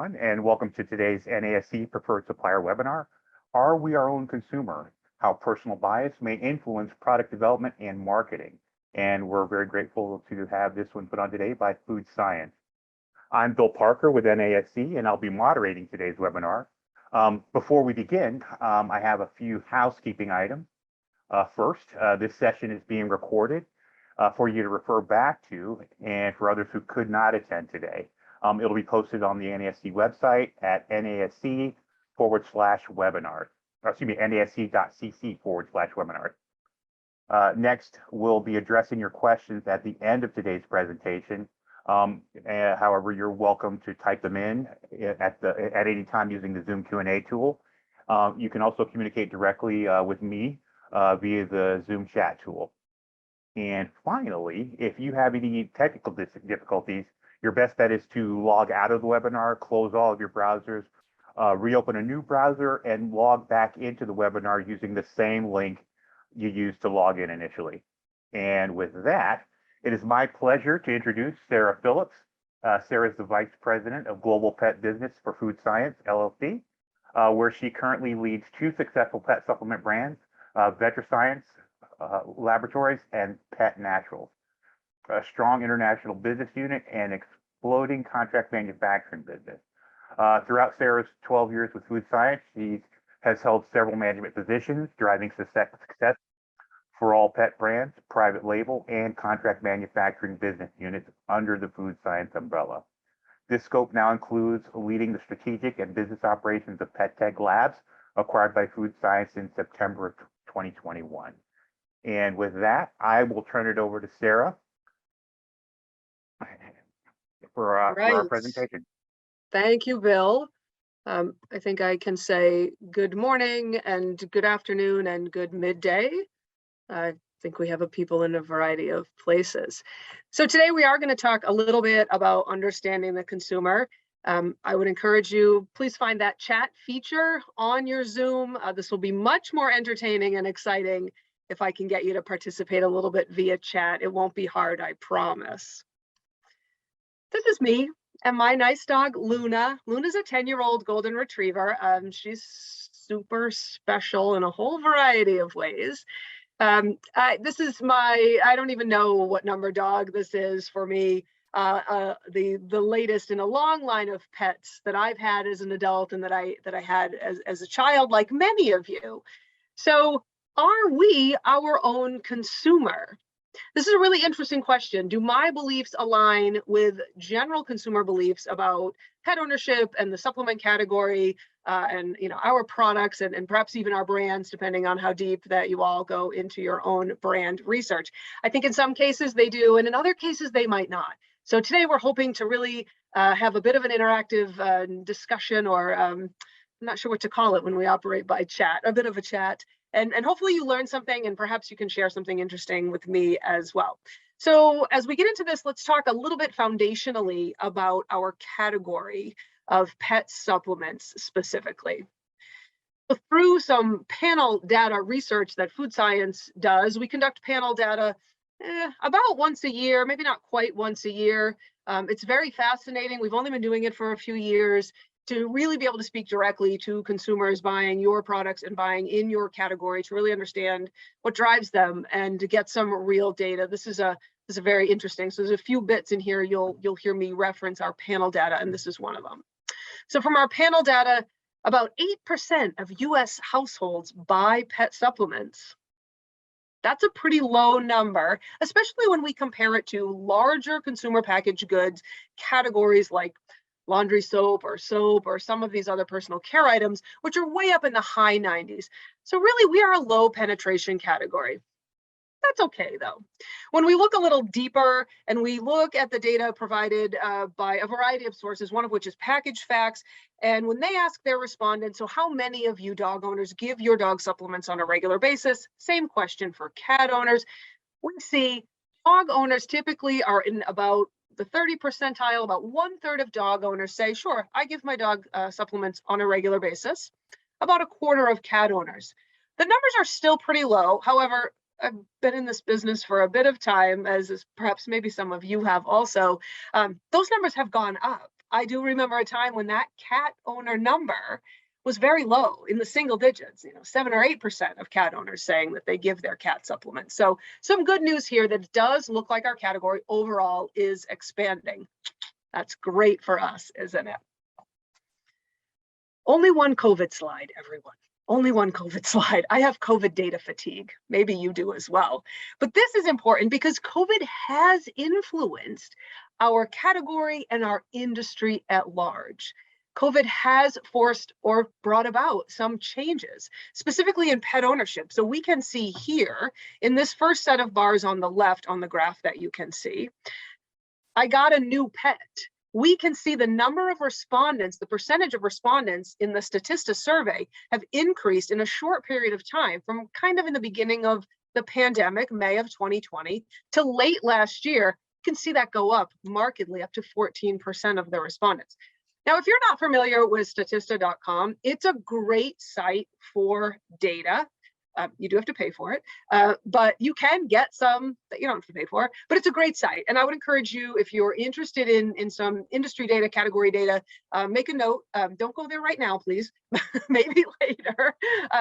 everyone, and welcome to today's NASC Preferred Supplier webinar. Are we our own consumer? How personal bias may influence product development and marketing. And we're very grateful to have this one put on today by FoodScience. I'm Bill Parker with NASC, and I'll be moderating today's webinar. Before we begin, I have a few housekeeping items. First, this session is being recorded for you to refer back to, and for others who could not attend today. It'll be posted on the NASC website at NASC/webinars. NASC.cc/webinars. Next, we'll be addressing your questions at the end of today's presentation. However, you're welcome to type them in at any time using the Zoom Q&A tool. You can also communicate directly with me via the Zoom chat tool. And finally, if you have any technical difficulties, your best bet is to log out of the webinar, close all of your browsers, reopen a new browser, and log back into the webinar using the same link you used to log in initially. And with that, it is my pleasure to introduce Sarah Phillips. Sarah is the Vice President of Global Pet Business for FoodScience LLC, where she currently leads two successful pet supplement brands, VetraScience Laboratories and Pet Naturals, a strong international business unit and exploding contract manufacturing business. Throughout Sarah's 12 years with FoodScience, she has held several management positions, driving success for all pet brands, private label, and contract manufacturing business units under the FoodScience umbrella. This scope now includes leading the strategic and business operations of PetTech Labs, acquired by FoodScience in September of 2021. And with that, I will turn it over to Sarah for our presentation. Thank you, Bill. I think I can say good morning and good afternoon and good midday. I think we have people in a variety of places. So today we are going to talk a little bit about understanding the consumer. I would encourage you, please find that chat feature on your Zoom. This will be much more entertaining and exciting if I can get you to participate a little bit via chat. It won't be hard, I promise. This is me and my nice dog, Luna. Luna's a 10-year-old golden retriever. She's super special in a whole variety of ways. This is I don't even know what number dog this is for me. The latest in a long line of pets that I've had as an adult and that I had as a child, like many of you. So are we our own consumer? This is a really interesting question. Do my beliefs align with general consumer beliefs about pet ownership and the supplement category, and our products and perhaps even our brands, depending on how deep that you all go into your own brand research? I think in some cases they do, and in other cases they might not. So today we're hoping to really have a bit of an interactive discussion, or I'm not sure what to call it when we operate by chat, a bit of a chat. And hopefully you learn something, and perhaps you can share something interesting with me as well. So as we get into this, let's talk a little bit foundationally about our category of pet supplements specifically. So through some panel data research that FoodScience does, we conduct panel data about once a year, maybe not quite once a year. It's very fascinating. We've only been doing it for a few years, to really be able to speak directly to consumers buying your products and buying in your category, to really understand what drives them and to get some real data. This is very interesting. So there's a few bits in here you'll hear me reference our panel data, and this is one of them. So from our panel data, about 8% of US households buy pet supplements. That's a pretty low number, especially when we compare it to larger consumer packaged goods categories like laundry soap or some of these other personal care items, which are way up in the high 90s. So really, we are a low penetration category. That's okay though. When we look a little deeper and we look at the data provided by a variety of sources, one of which is Package Facts, and when they ask their respondents, so how many of you dog owners give your dog supplements on a regular basis? Same question for cat owners. We see dog owners typically are in about the 30 percentile. About 1/3 of dog owners say, sure, I give my dog supplements on a regular basis. About 1/4 of cat owners. The numbers are still pretty low. However, I've been in this business for a bit of time, as is perhaps maybe some of you have also. Those numbers have gone up. I do remember a time when that cat owner number was very low, in the single digits, 7 or 8% of cat owners saying that they give their cat supplements. So some good news here that it does look like our category overall is expanding. That's great for us, isn't it? Only one COVID slide, everyone. Only one COVID slide. I have COVID data fatigue. Maybe you do as well. But this is important because COVID has influenced our category and our industry at large. COVID has forced or brought about some changes, specifically in pet ownership. So we can see here in this first set of bars on the left on the graph that you can see, I got a new pet. We can see the number of respondents, the percentage of respondents in the Statista survey have increased in a short period of time from kind of in the beginning of the pandemic, May of 2020, to late last year. You can see that go up markedly, up to 14% of the respondents. Now, if you're not familiar with Statista.com, it's a great site for data. You do have to pay for it, but you can get some that you don't have to pay for, but it's a great site. And I would encourage you, if you're interested in some industry data, category data, make a note. Don't go there right now, please, maybe later,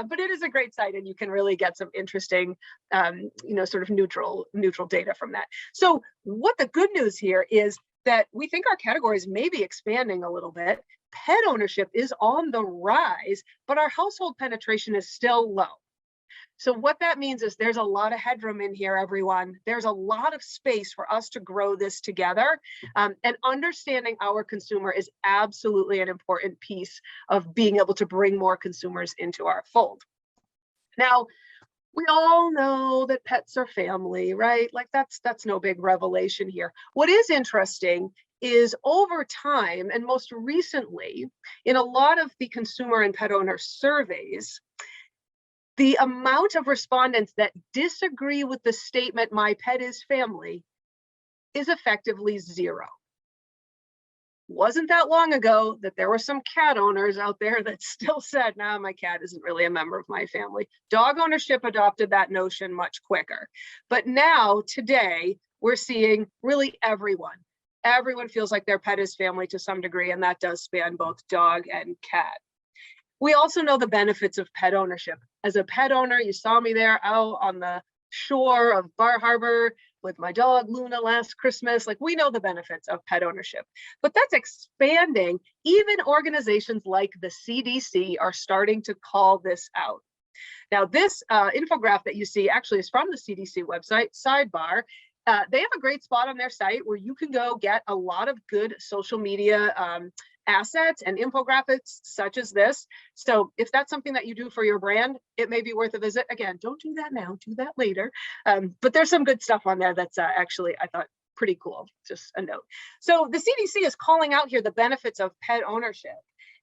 but it is a great site and you can really get some interesting, sort of neutral data from that. So what the good news here is that we think our categories may be expanding a little bit. Pet ownership is on the rise, but our household penetration is still low. So what that means is there's a lot of headroom in here, everyone. There's a lot of space for us to grow this together. And understanding our consumer is absolutely an important piece of being able to bring more consumers into our fold. Now, we all know that pets are family, right? Like that's no big revelation here. What is interesting is over time, and most recently, in a lot of the consumer and pet owner surveys, the amount of respondents that disagree with the statement, my pet is family, is effectively zero. Wasn't that long ago that there were some cat owners out there that still said, nah, my cat isn't really a member of my family. Dog ownership adopted that notion much quicker. But now, today, we're seeing really everyone. Everyone feels like their pet is family to some degree, and that does span both dog and cat. We also know the benefits of pet ownership. As a pet owner, you saw me there out on the shore of Bar Harbor with my dog Luna last Christmas. Like, we know the benefits of pet ownership, but that's expanding. Even organizations like the CDC are starting to call this out. Now, this infographic that you see actually is from the CDC website, sidebar. They have a great spot on their site where you can go get a lot of good social media assets and infographics such as this. So if that's something that you do for your brand, it may be worth a visit. Again, don't do that now, do that later. But there's some good stuff on there that's actually, I thought, pretty cool, just a note. So the CDC is calling out here the benefits of pet ownership.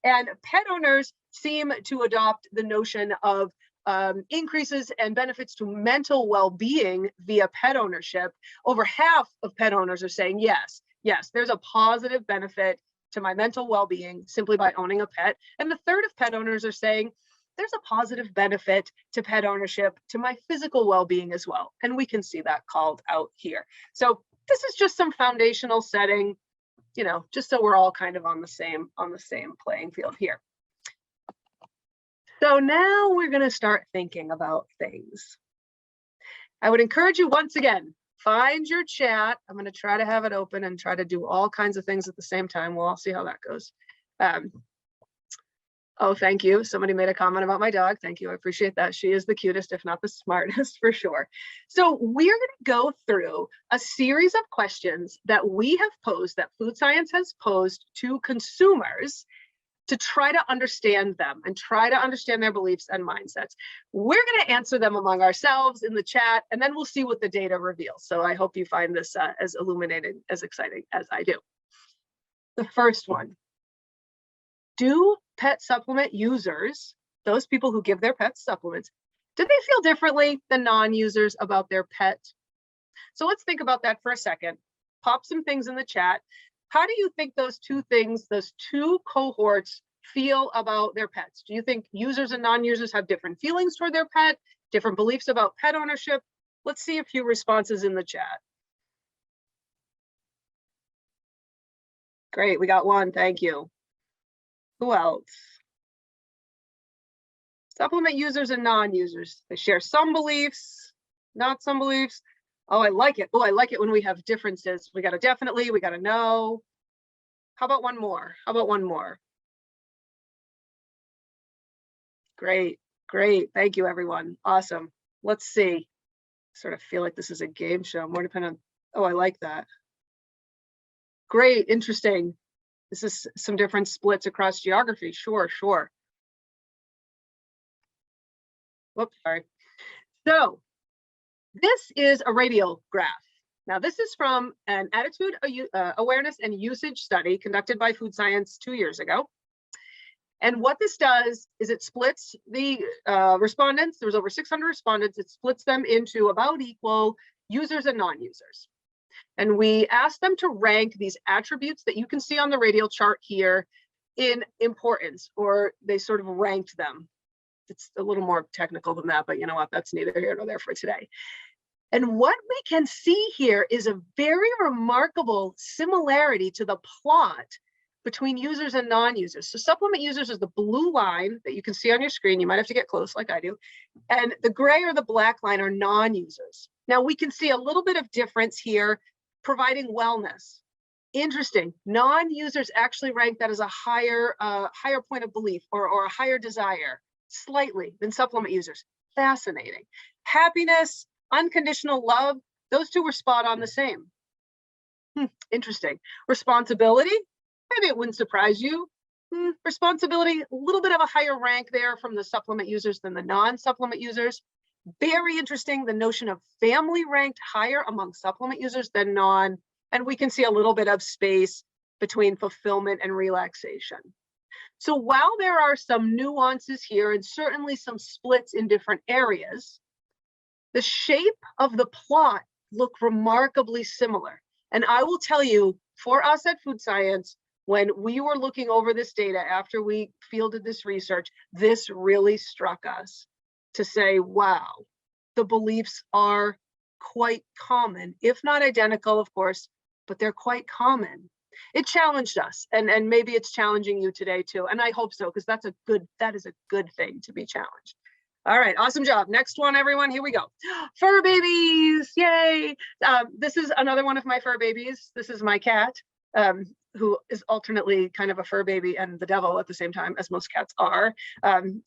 And pet owners seem to adopt the notion of increases and benefits to mental well-being via pet ownership. Over half of pet owners are saying, yes, there's a positive benefit to my mental well-being simply by owning a pet. And a third of pet owners are saying there's a positive benefit to pet ownership to my physical well-being as well. And we can see that called out here. So this is just some foundational setting, just so we're all kind of on the same playing field here. So now we're going to start thinking about things. I would encourage you once again, find your chat. I'm going to try to have it open and try to do all kinds of things at the same time. We'll all see how that goes. Oh, thank you. Somebody made a comment about my dog. Thank you. I appreciate that. She is the cutest, if not the smartest, for sure. So we're going to go through a series of questions that we have posed, that FoodScience has posed to consumers, to try to understand them and try to understand their beliefs and mindsets. We're going to answer them among ourselves in the chat, and then we'll see what the data reveals. So I hope you find this as illuminating, as exciting as I do. The first one: do pet supplement users, those people who give their pets supplements, do they feel differently than non-users about their pet? So let's think about that for a second. Pop some things in the chat. How do you think those two things, those two cohorts, feel about their pets? Do you think users and non-users have different feelings toward their pet, different beliefs about pet ownership? Let's see a few responses in the chat. Great, we got one, thank you. Who else? Supplement users and non-users. They share some beliefs, not some beliefs. Oh, I like it. Oh, I like it when we have differences. We got a definitely, we got a no. How about one more? How about one more? Great, great. Thank you, everyone. Awesome. Let's see. Sort of feel like this is a game show. More dependent on, oh, I like that. Great, interesting. This is some different splits across geography. Sure, sure. Whoops, sorry. So this is a radial graph. Now, this is from an attitude awareness and usage study conducted by FoodScience 2 years ago. And what this does is it splits the respondents. There was over 600 respondents. It splits them into about equal users and non-users. And we asked them to rank these attributes that you can see on the radial chart here in importance, or they sort of ranked them. It's a little more technical than that, but you know what? That's neither here nor there for today. And what we can see here is a very remarkable similarity to the plot between users and non-users. So supplement users is the blue line that you can see on your screen. You might have to get close like I do. And the gray or the black line are non-users. Now we can see a little bit of difference here, providing wellness. Interesting. Non-users actually rank that as a higher point of belief or a higher desire, slightly, than supplement users. Fascinating. Happiness, unconditional love, those two were spot on the same. Interesting. Responsibility, maybe it wouldn't surprise you. Responsibility, a little bit of a higher rank there from the supplement users than the non-supplement users. Very interesting, the notion of family ranked higher among supplement users than non, and we can see a little bit of space between fulfillment and relaxation. So while there are some nuances here and certainly some splits in different areas, the shape of the plot look remarkably similar. And I will tell you, for us at FoodScience, when we were looking over this data after we fielded this research, this really struck us to say, wow, the beliefs are quite common, if not identical, of course, but they're quite common. It challenged us, and maybe it's challenging you today too. And I hope so, because that is a good thing to be challenged. All right, awesome job. Next one, everyone, here we go. Fur babies, yay. This is another one of my fur babies. This is my cat, who is alternately kind of a fur baby and the devil at the same time, as most cats are.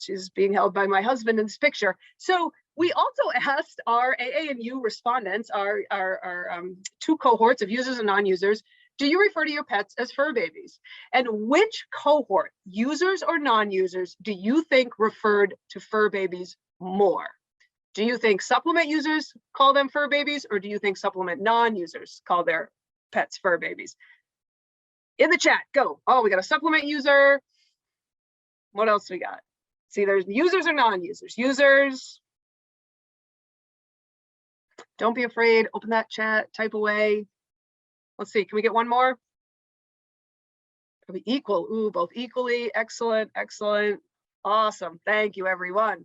She's being held by my husband in this picture. So we also asked our AA and U respondents, our two cohorts of users and non-users, do you refer to your pets as fur babies? And which cohort, users or non-users, do you think referred to fur babies more? Do you think supplement users call them fur babies, or do you think supplement non-users call their pets fur babies? In the chat, go. Oh, we got a supplement user. What else we got? See, there's users or non-users. Users. Don't be afraid. Open that chat, type away. Let's see, can we get one more? It'll be equal. Ooh, both equally. Excellent, excellent. Awesome. Thank you, everyone.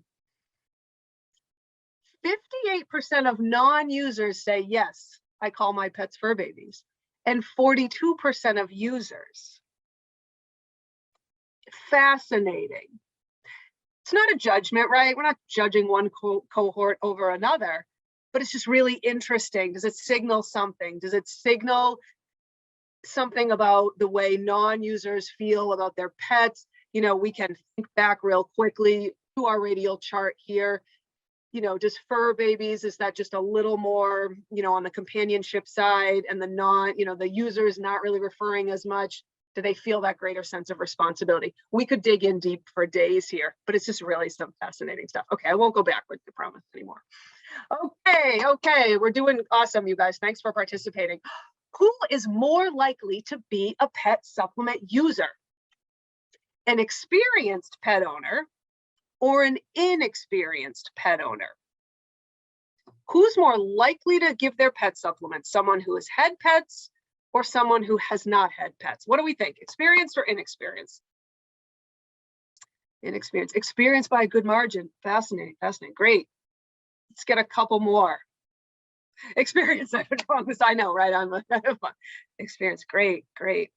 58% of non-users say, yes, I call my pets fur babies. And 42% of users. Fascinating. It's not a judgment, right? We're not judging one cohort over another, but it's just really interesting. Does it signal something? Does it signal something about the way non-users feel about their pets? You know, we can think back real quickly to our radial chart here. You know, just fur babies, is that just a little more, you know, on the companionship side, and the non, you know, the user is not really referring as much? Do they feel that greater sense of responsibility? We could dig in deep for days here, but it's just really some fascinating stuff. Okay, I won't go backwards, I promise, anymore. Okay, we're doing awesome, you guys. Thanks for participating. Who is more likely to be a pet supplement user? An experienced pet owner or an inexperienced pet owner? Who's more likely to give their pet supplements? Someone who has had pets or someone who has not had pets? What do we think? Experienced or inexperienced? Inexperienced. Experienced by a good margin. Fascinating, fascinating. Great. Let's get a couple more. Experience, I promise. I know, right? I'm experience. Great, great.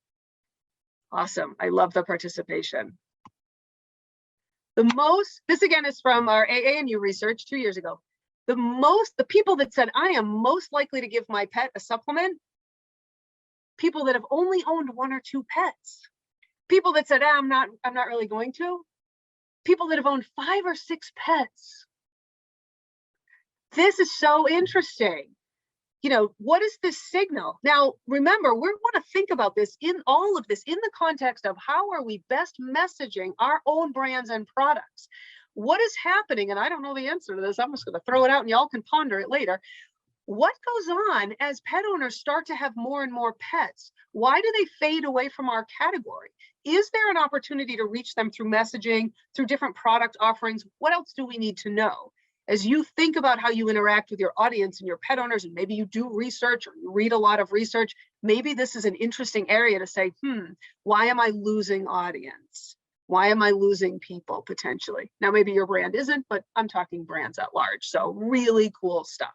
Awesome. I love the participation. This again is from our AANU research 2 years ago. The people that said, I am most likely to give my pet a supplement, people that have only owned 1 or 2 pets. People that said, I'm not really going to. People that have owned 5 or 6 pets. This is so interesting. You know, what is this signal? Now, remember, we want to think about this in all of this in the context of how are we best messaging our own brands and products? What is happening? And I don't know the answer to this. I'm just going to throw it out and y'all can ponder it later. What goes on as pet owners start to have more and more pets? Why do they fade away from our category? Is there an opportunity to reach them through messaging, through different product offerings? What else do we need to know? As you think about how you interact with your audience and your pet owners, and maybe you do research or you read a lot of research, maybe this is an interesting area to say, why am I losing audience? Why am I losing people potentially? Now, maybe your brand isn't, but I'm talking brands at large. So really cool stuff.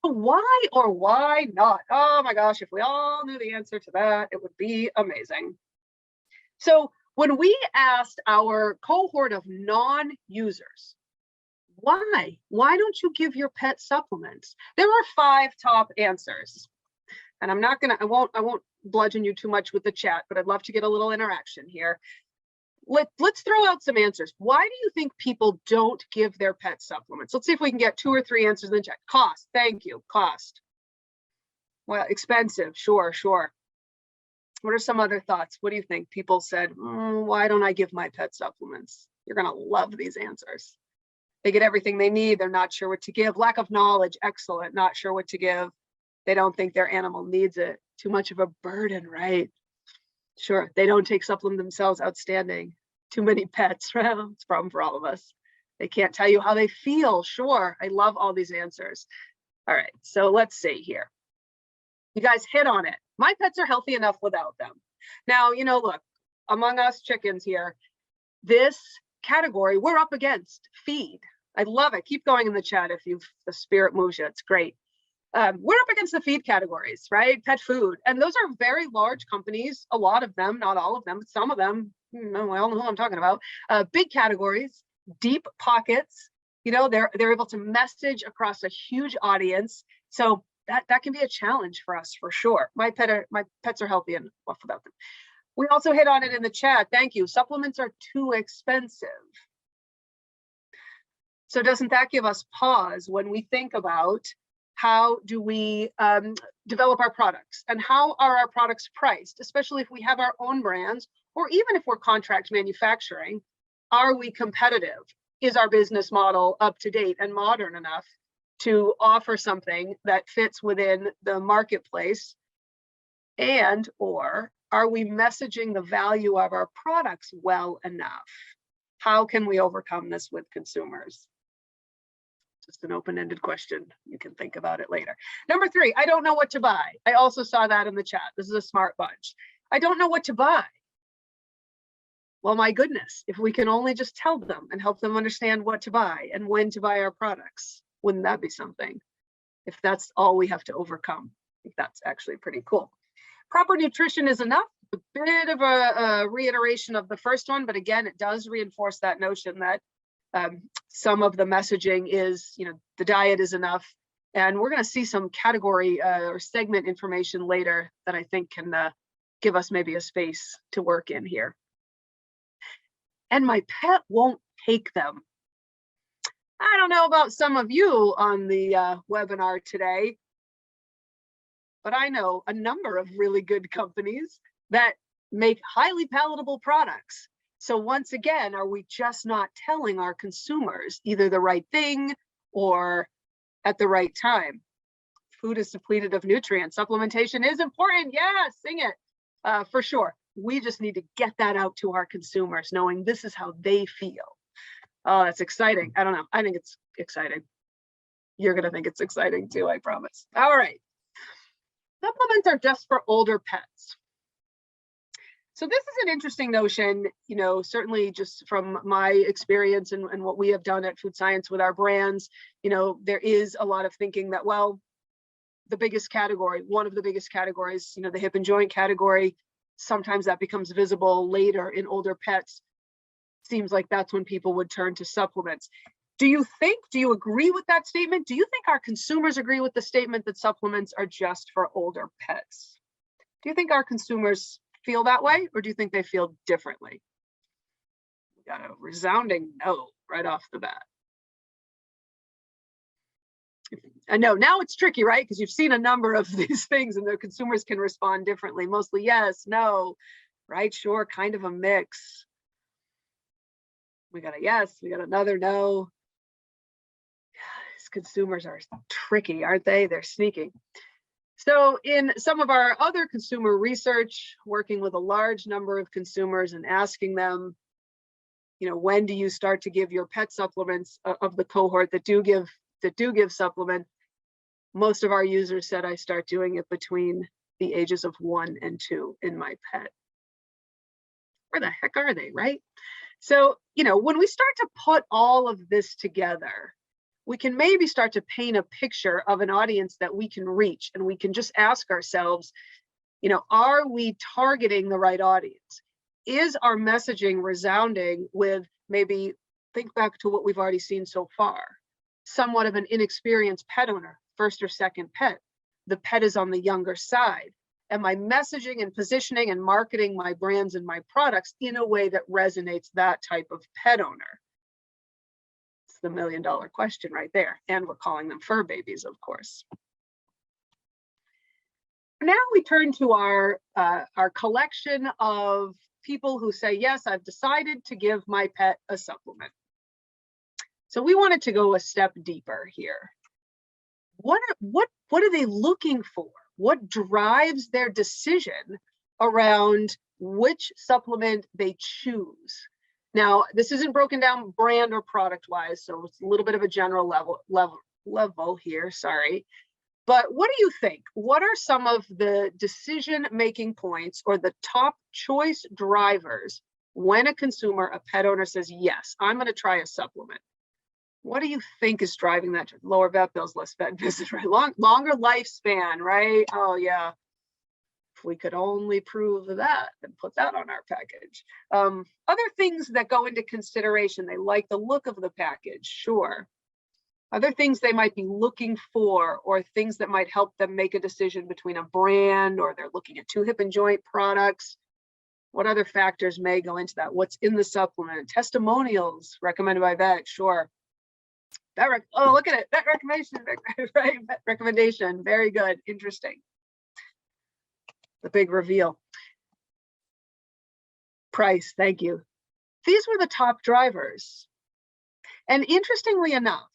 Why or why not? Oh my gosh, if we all knew the answer to that, it would be amazing. So when we asked our cohort of non-users, why don't you give your pet supplements? There are 5 top answers. And I won't bludgeon you too much with the chat, but I'd love to get a little interaction here. Let's throw out some answers. Why do you think people don't give their pet supplements? Let's see if we can get 2 or 3 answers in the chat. Cost, thank you, cost. Well, expensive, sure. What are some other thoughts? What do you think? People said, why don't I give my pet supplements? You're gonna love these answers. They get everything they need. They're not sure what to give. Lack of knowledge, excellent. Not sure what to give. They don't think their animal needs it. Too much of a burden, right? Sure. They don't take supplement themselves, outstanding. Too many pets, it's a problem for all of us. They can't tell you how they feel, sure. I love all these answers. All right, so let's see here. You guys hit on it. My pets are healthy enough without them. Now, you know, look, among us chickens here, this category we're up against feed. I love it. Keep going in the chat if the spirit moves you. It's great. We're up against the feed categories, right? Pet food. And those are very large companies. A lot of them, not all of them, but some of them, I all know who I'm talking about. Big categories, deep pockets. You know, they're able to message across a huge audience. So that can be a challenge for us for sure. My pets are healthy enough without them. We also hit on it in the chat. Thank you. Supplements are too expensive. So doesn't that give us pause when we think about how do we develop our products and how are our products priced, especially if we have our own brands or even if we're contract manufacturing? Are we competitive? Is our business model up to date and modern enough to offer something that fits within the marketplace? And or are we messaging the value of our products well enough? How can we overcome this with consumers? Just an open-ended question. You can think about it later. Number 3, I don't know what to buy. I also saw that in the chat. This is a smart bunch. I don't know what to buy. Well, my goodness, if we can only just tell them and help them understand what to buy and when to buy our products, wouldn't that be something? If that's all we have to overcome, I think that's actually pretty cool. Proper nutrition is enough. A bit of a reiteration of the first one, but again, it does reinforce that notion that some of the messaging is, you know, the diet is enough. And we're going to see some category or segment information later that I think can give us maybe a space to work in here. And my pet won't take them. I don't know about some of you on the webinar today, but I know a number of really good companies that make highly palatable products. So once again, are we just not telling our consumers either the right thing or at the right time? Food is depleted of nutrients. Supplementation is important. Yeah, sing it for sure. We just need to get that out to our consumers, knowing this is how they feel. Oh, that's exciting. I don't know. I think it's exciting. You're going to think it's exciting too, I promise. All right. Supplements are just for older pets. So this is an interesting notion, you know, certainly just from my experience and what we have done at FoodScience with our brands, you know, there is a lot of thinking that, well, the biggest category, one of the biggest categories, you know, the hip and joint category, sometimes that becomes visible later in older pets. Seems like that's when people would turn to supplements. Do you agree with that statement? Do you think our consumers agree with the statement that supplements are just for older pets? Do you think our consumers feel that way, or do you think they feel differently? We got a resounding no right off the bat. I know now it's tricky, right? Because you've seen a number of these things and the consumers can respond differently. Mostly yes, no, right, sure, kind of a mix. We got a yes, we got another no. These consumers are tricky, aren't they? They're sneaky. So in some of our other consumer research, working with a large number of consumers and asking them, when do you start to give your pet supplements of the cohort that do give supplement? Most of our users said I start doing it between the ages of 1 and 2 in my pet. Where the heck are they, right? So, when we start to put all of this together, we can maybe start to paint a picture of an audience that we can reach, and we can just ask ourselves, are we targeting the right audience? Is our messaging resounding with, maybe think back to what we've already seen so far, somewhat of an inexperienced pet owner, first or second pet. The pet is on the younger side. Am I messaging and positioning and marketing my brands and my products in a way that resonates that type of pet owner? It's the $1 million question right there. And we're calling them fur babies, of course. Now we turn to our collection of people who say, yes, I've decided to give my pet a supplement. So we wanted to go a step deeper here. What are they looking for? What drives their decision around which supplement they choose? Now, this isn't broken down brand or product wise, so it's a little bit of a general level here, sorry. But what do you think? What are some of the decision-making points or the top choice drivers when a consumer, a pet owner says, yes, I'm going to try a supplement? What do you think is driving that? Lower vet bills, less vet visits, right? Longer lifespan, right? Oh yeah. If we could only prove that and put that on our package. Other things that go into consideration, they like the look of the package, sure. Other things they might be looking for, or things that might help them make a decision between a brand, or they're looking at 2 hip and joint products. What other factors may go into that? What's in the supplement? Testimonials recommended by vet, sure. Oh, look at it, vet recommendation, right? Vet recommendation, very good, interesting. The big reveal. Price, thank you. These were the top drivers. And interestingly enough,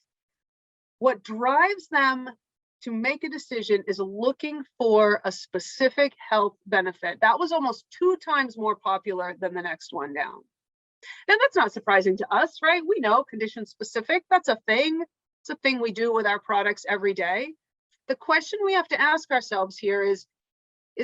what drives them to make a decision is looking for a specific health benefit. That was almost 2 times more popular than the next one down. And that's not surprising to us, right? We know condition specific, that's a thing. It's a thing we do with our products every day. The question we have to ask ourselves here is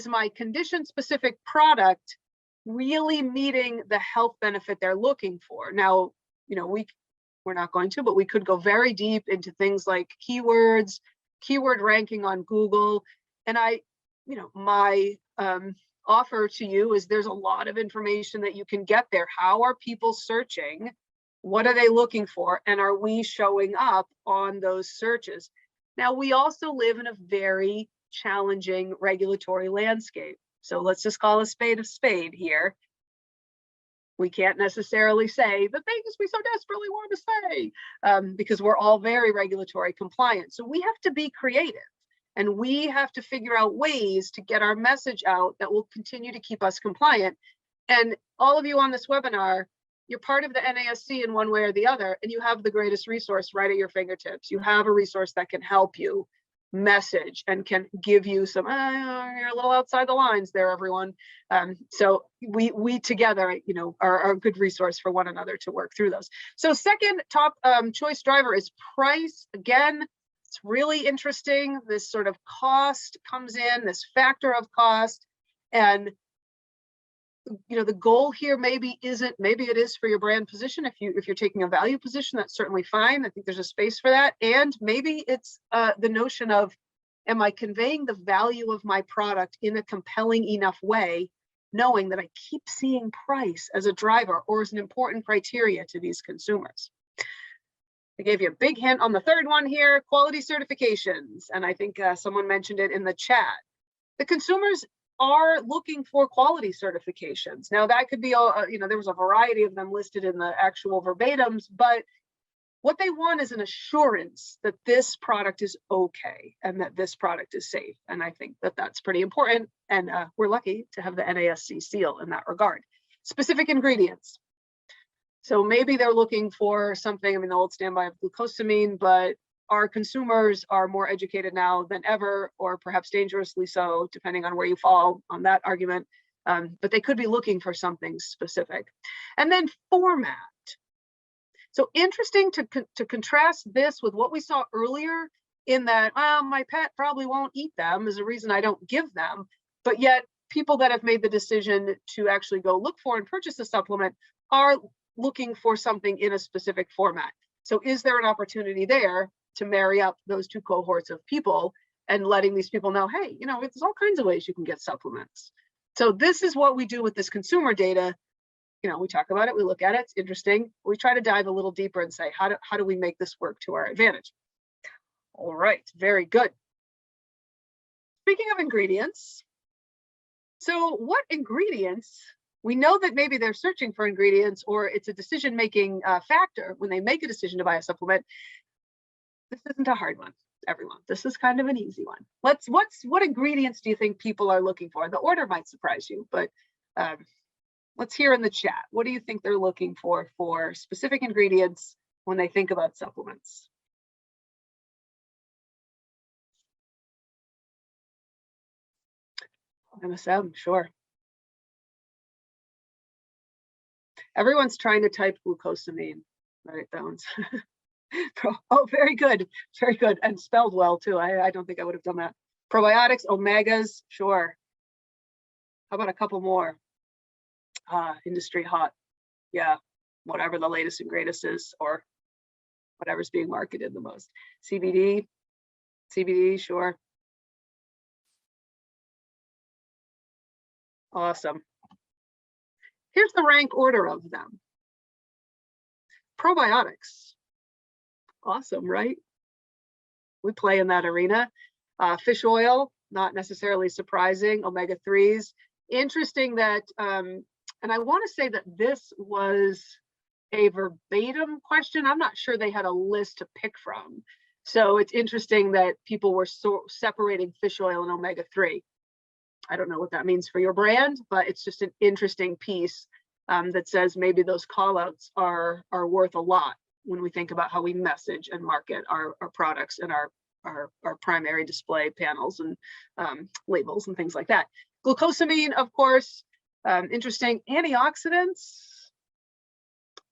my condition specific product really meeting the health benefit they're looking for? Now, we're not going to, but we could go very deep into things like keywords, keyword ranking on Google. And my offer to you is there's a lot of information that you can get there. How are people searching? What are they looking for? And are we showing up on those searches? Now, we also live in a very challenging regulatory landscape. So let's just call a spade here. We can't necessarily say the things we so desperately want to say because we're all very regulatory compliant. So we have to be creative. And we have to figure out ways to get our message out that will continue to keep us compliant. And all of you on this webinar, you're part of the NASC in one way or the other, and you have the greatest resource right at your fingertips. You have a resource that can help you message and can give you some, you're a little outside the lines there, everyone. So we together, are a good resource for one another to work through those. So second top choice driver is price. Again, it's really interesting. This sort of cost comes in, this factor of cost. And, the goal here maybe it is for your brand position. If you're taking a value position, that's certainly fine. I think there's a space for that. And maybe it's the notion of, am I conveying the value of my product in a compelling enough way knowing that I keep seeing price as a driver or as an important criteria to these consumers. I gave you a big hint on the third one here, quality certifications. And I think someone mentioned it in the chat. The consumers are looking for quality certifications. Now that could be, there was a variety of them listed in the actual verbatims, but what they want is an assurance that this product is okay and that this product is safe. And I think that that's pretty important. And we're lucky to have the NASC seal in that regard. Specific ingredients. So maybe they're looking for something, the old standby of glucosamine, but our consumers are more educated now than ever, or perhaps dangerously so, depending on where you fall on that argument. But they could be looking for something specific. And then format. So interesting to contrast this with what we saw earlier in that, my pet probably won't eat them is a reason I don't give them. But yet people that have made the decision to actually go look for and purchase a supplement are looking for something in a specific format. So is there an opportunity there to marry up those two cohorts of people and letting these people know, hey, there's all kinds of ways you can get supplements. So this is what we do with this consumer data. We talk about it, we look at it, it's interesting. We try to dive a little deeper and say, how do we make this work to our advantage? All right, very good. Speaking of ingredients, so what ingredients, we know that maybe they're searching for ingredients or it's a decision-making factor when they make a decision to buy a supplement. This isn't a hard one, everyone. This is kind of an easy one. What ingredients do you think people are looking for? The order might surprise you, but let's hear in the chat. What do you think they're looking for specific ingredients when they think about supplements? MSM, sure. Everyone's trying to type glucosamine, right? That one's, oh, very good, very good. And spelled well too. I don't think I would have done that. Probiotics, omegas, sure. How about a couple more? Industry hot, yeah, whatever the latest and greatest is, or whatever's being marketed the most. CBD, sure. Awesome. Here's the rank order of them. Probiotics, awesome, right? We play in that arena. Fish oil, not necessarily surprising. Omega-3s, interesting that and I want to say that this was a verbatim question. I'm not sure they had a list to pick from. So it's interesting that people were separating fish oil and omega-3. I don't know what that means for your brand, but it's just an interesting piece that says maybe those call outs are worth a lot when we think about how we message and market our products and our primary display panels and labels and things like that. Glucosamine, of course, interesting. Antioxidants,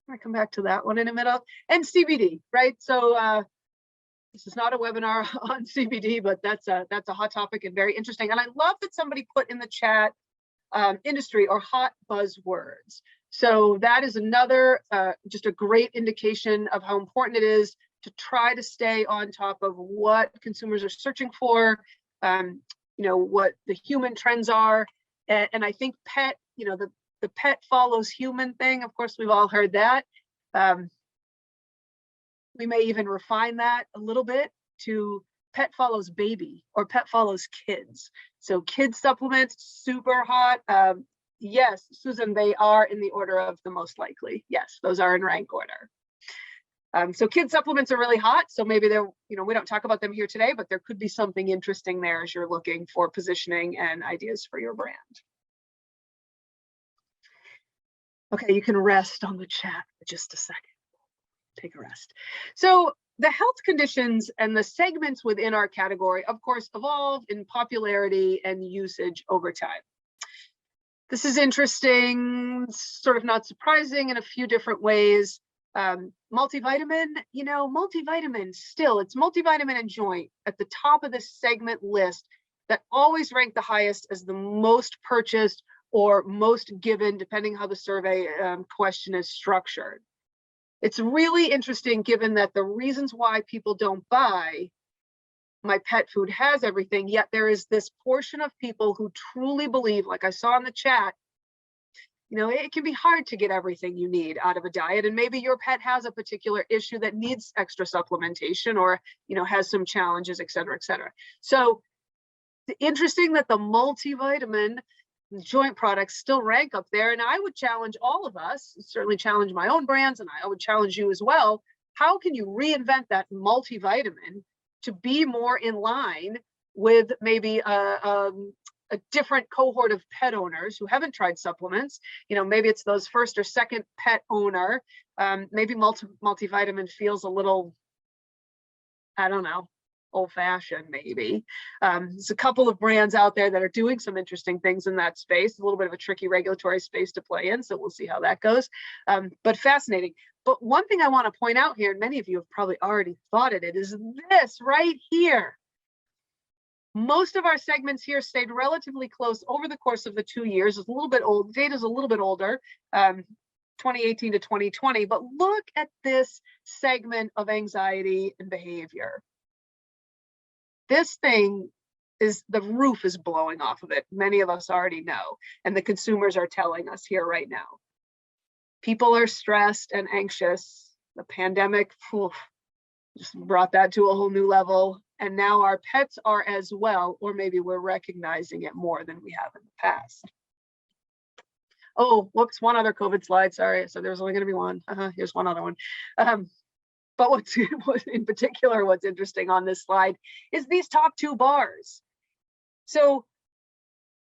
I come back to that one in a minute. And CBD, right? So this is not a webinar on CBD, but that's a hot topic and very interesting. And I love that somebody put in the chat industry or hot buzzwords. So that is another just a great indication of how important it is to try to stay on top of what consumers are searching for, what the human trends are. And I think pet, the pet follows human thing. Of course, we've all heard that. We may even refine that a little bit to pet follows baby or pet follows kids. So kids supplements, super hot. Yes, Susan, they are in the order of the most likely. Yes, those are in rank order. So kid supplements are really hot. So maybe they're, we don't talk about them here today, but there could be something interesting there as you're looking for positioning and ideas for your brand. Okay, you can rest on the chat for just a second. Take a rest. So the health conditions and the segments within our category, of course, evolve in popularity and usage over time. This is interesting, sort of not surprising in a few different ways. Multivitamin, multivitamin still, it's multivitamin and joint at the top of this segment list that always rank the highest as the most purchased or most given, depending how the survey question is structured. It's really interesting given that the reasons why people don't buy my pet food has everything, yet there is this portion of people who truly believe, like I saw in the chat, You know, it can be hard to get everything you need out of a diet, and maybe your pet has a particular issue that needs extra supplementation, or, you know, has some challenges, et cetera, et cetera. So interesting that the multivitamin joint products still rank up there. And I would challenge all of us, certainly challenge my own brands, and I would challenge you as well. How can you reinvent that multivitamin to be more in line with maybe a different cohort of pet owners who haven't tried supplements? You know, maybe it's those first or second pet owner. Maybe multivitamin feels a little, I don't know, old-fashioned maybe. There's a couple of brands out there that are doing some interesting things in that space, a little bit of a tricky regulatory space to play in, so we'll see how that goes. But fascinating. But one thing I want to point out here, and many of you have probably already thought it, is this right here. Most of our segments here stayed relatively close over the course of the 2 years. It's a little bit old, data's a little bit older, 2018 to 2020, but look at this segment of anxiety and behavior. This thing is, the roof is blowing off of it. Many of us already know, and the consumers are telling us here right now. People are stressed and anxious. The pandemic just brought that to a whole new level. And now our pets are as well, or maybe we're recognizing it more than we have in the past. Oh, whoops, one other COVID slide, sorry. So there's only gonna be one. Here's one other one. But what's in particular, what's interesting on this slide is these top two bars. So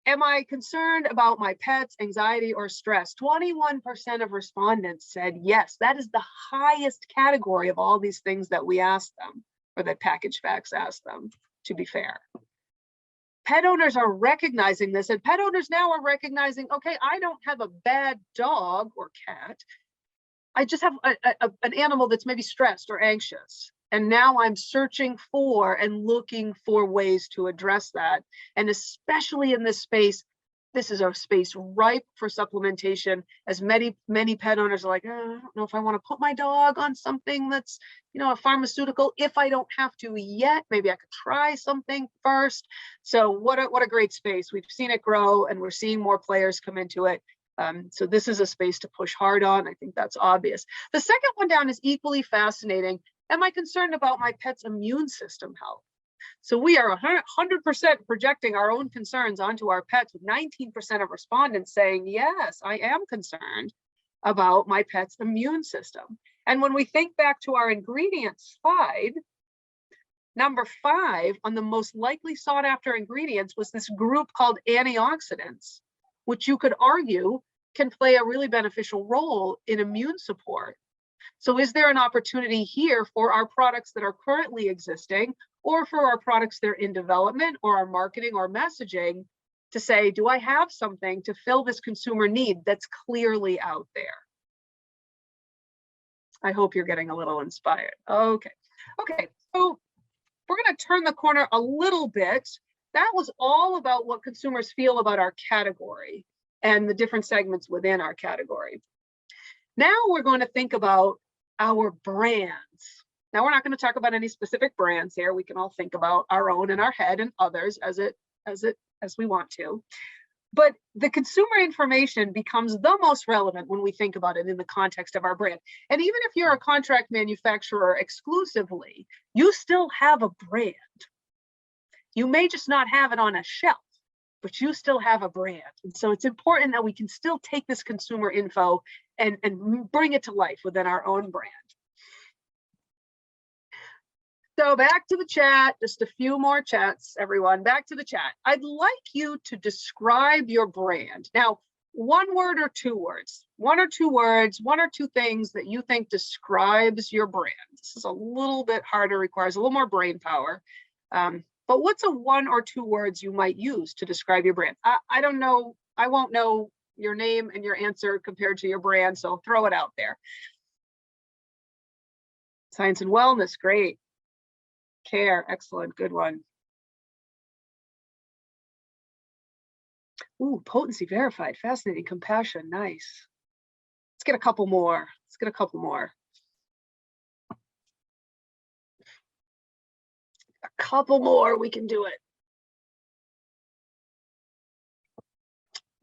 am I concerned about my pet's anxiety or stress? 21% of respondents said yes. That is the highest category of all these things that we asked them, or that Package Facts asked them, to be fair. Pet owners are recognizing this, and pet owners now are recognizing, okay, I don't have a bad dog or cat. I just have an animal that's maybe stressed or anxious. And now I'm searching for and looking for ways to address that. And especially in this space, this is a space ripe for supplementation, as many pet owners are like, I don't know if I want to put my dog on something that's, you know, a pharmaceutical. If I don't have to yet, maybe I could try something first. So what a great space. We've seen it grow, and we're seeing more players come into it. So this is a space to push hard on. I think that's obvious. The second one down is equally fascinating. Am I concerned about my pet's immune system health? So we are 100% projecting our own concerns onto our pets, with 19% of respondents saying, yes, I am concerned about my pet's immune system. And when we think back to our ingredients slide, number 5 on the most likely sought after ingredients was this group called antioxidants, which you could argue can play a really beneficial role in immune support. So is there an opportunity here for our products that are currently existing, or for our products that are in development, or our marketing or messaging, to say, do I have something to fill this consumer need that's clearly out there? I hope you're getting a little inspired. Okay, so we're going to turn the corner a little bit. That was all about what consumers feel about our category and the different segments within our category. Now we're going to think about our brands. Now we're not going to talk about any specific brands here. We can all think about our own in our head and others as we want to. But the consumer information becomes the most relevant when we think about it in the context of our brand. And even if you're a contract manufacturer exclusively, you still have a brand. You may just not have it on a shelf, but you still have a brand. And so it's important that we can still take this consumer info and bring it to life within our own brand. So back to the chat, just a few more chats, everyone. Back to the chat. I'd like you to describe your brand. Now, one word or two words, one or two things that you think describes your brand. This is a little bit harder, requires a little more brain power. But what's a 1 or 2 words you might use to describe your brand? I don't know. I won't know your name and your answer compared to your brand, so throw it out there. Science and wellness, great. Care, excellent, good one. Ooh, potency verified, fascinating. Compassion, nice. Let's get a couple more. A couple more, we can do it.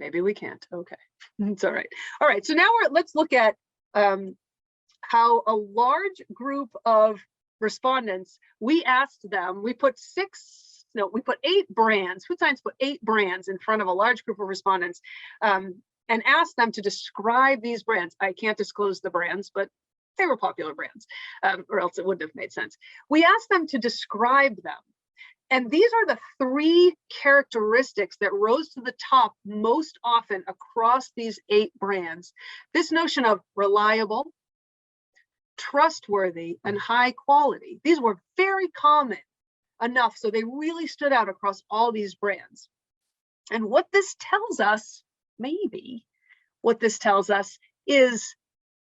Maybe we can't, okay. It's all right. All right, so now let's look at how a large group of respondents, we asked them, we put 8 brands, FoodScience put 8 brands in front of a large group of respondents and asked them to describe these brands. I can't disclose the brands, but they were popular brands, or else it wouldn't have made sense. We asked them to describe them. And these are the 3 characteristics that rose to the top most often across these 8 brands. This notion of reliable, trustworthy, and high quality. These were very common enough, so they really stood out across all these brands. And what this tells us, maybe, what this tells us is